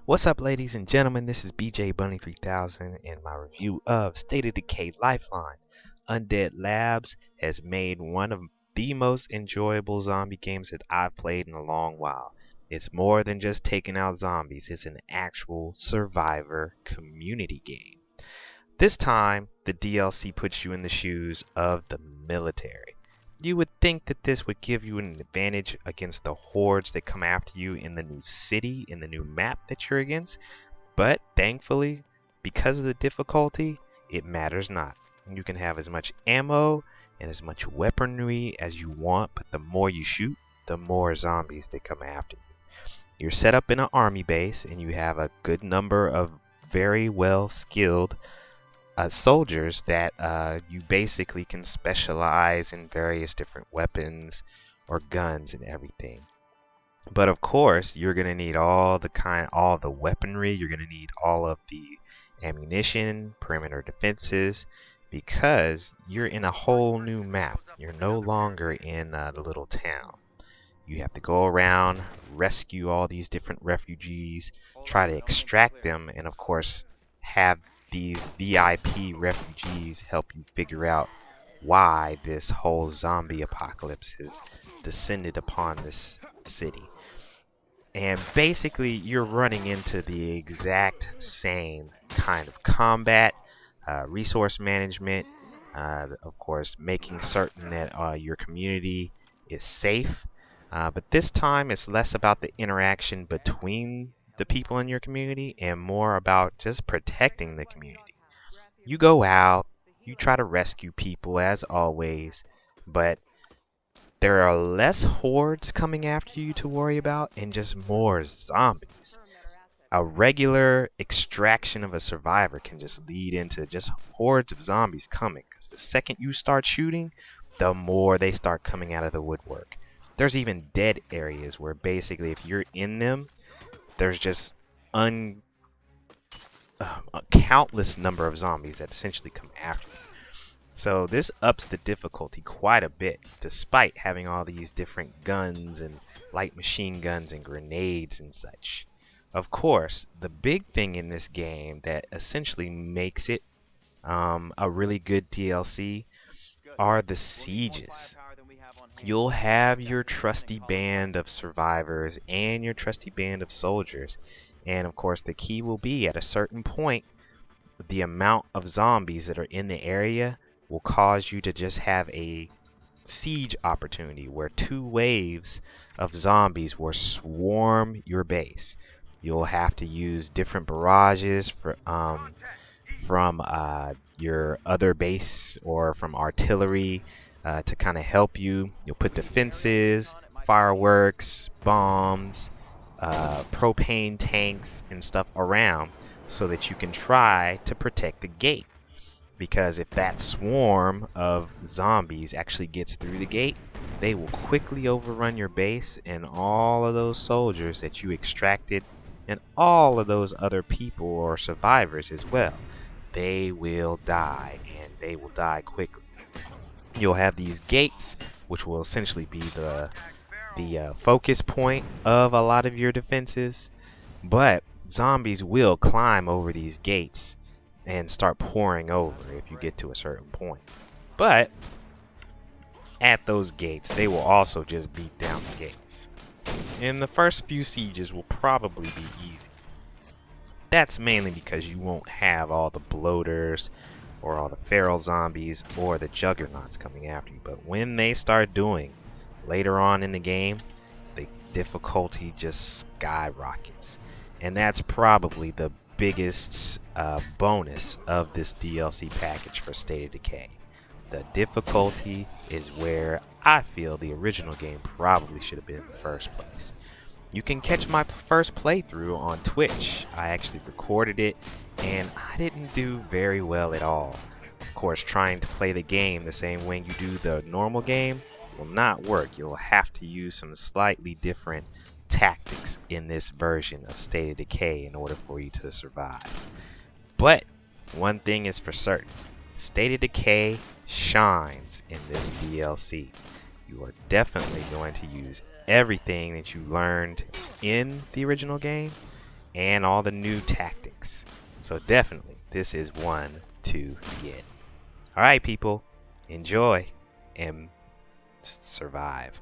What's up, ladies and gentlemen? This is BJ Bunneh 3000 and my review of State of Decay Lifeline. Undead Labs has made one of the most enjoyable zombie games that I've played in a long while. It's more than just taking out zombies, it's an actual survivor community game. This time, the DLC puts you in the shoes of the military. You would think that this would give you an advantage against the hordes that come after you in the new city, in the new map that you're against, but thankfully, because of the difficulty, it matters not. You can have as much ammo and as much weaponry as you want, but the more you shoot, the more zombies that come after you. You're set up in an army base and you have a good number of very well skilled soldiers that you basically can specialize in various different weapons or guns and everything. But of course, you're gonna need all the weaponry. You're gonna need all of the ammunition, perimeter defenses, because you're in a whole new map. You're no longer in the little town. You have to go around, rescue all these different refugees, try to extract them, and of course, have these VIP refugees help you figure out why this whole zombie apocalypse has descended upon this city. And basically, you're running into the exact same kind of combat, resource management, of course, making certain that your community is safe. But this time, it's less about the interaction between the people in your community and more about just protecting the community. You go out, you try to rescue people as always, but there are less hordes coming after you to worry about and just more zombies. A regular extraction of a survivor can just lead into just hordes of zombies coming, because the second you start shooting, the more they start coming out of the woodwork. There's even dead areas where basically if you're in them, there's just a countless number of zombies that essentially come after you. So this ups the difficulty quite a bit, despite having all these different guns and light machine guns and grenades and such. Of course, the big thing in this game that essentially makes it a really good DLC are the sieges. You'll have your trusty band of survivors and your trusty band of soldiers, and of course the key will be at a certain point the amount of zombies that are in the area will cause you to just have a siege opportunity where 2 waves of zombies will swarm your base. You'll have to use different barrages from your other base or from artillery to kind of help you. You'll put defenses, fireworks, bombs, propane tanks and stuff around so that you can try to protect the gate. Because if that swarm of zombies actually gets through the gate, they will quickly overrun your base, and all of those soldiers that you extracted and all of those other people or survivors as well, they will die, and they will die quickly. You'll have these gates, which will essentially be the focus point of a lot of your defenses, but zombies will climb over these gates and start pouring over if you get to a certain point. But at those gates, they will also just beat down the gates. And the first few sieges will probably be easy. That's mainly because you won't have all the bloaters or all the feral zombies or the juggernauts coming after you. But when they start doing later on in the game, the difficulty just skyrockets. And that's probably the biggest bonus of this DLC package for State of Decay. The difficulty is where I feel the original game probably should have been in the first place. You can catch my first playthrough on Twitch. I actually recorded it and I didn't do very well at all. Of course, trying to play the game the same way you do the normal game will not work. You'll have to use some slightly different tactics in this version of State of Decay in order for you to survive. But one thing is for certain, State of Decay shines in this DLC. You are definitely going to use everything that you learned in the original game and all the new tactics. So definitely, this is one to get. Alright people, enjoy and survive.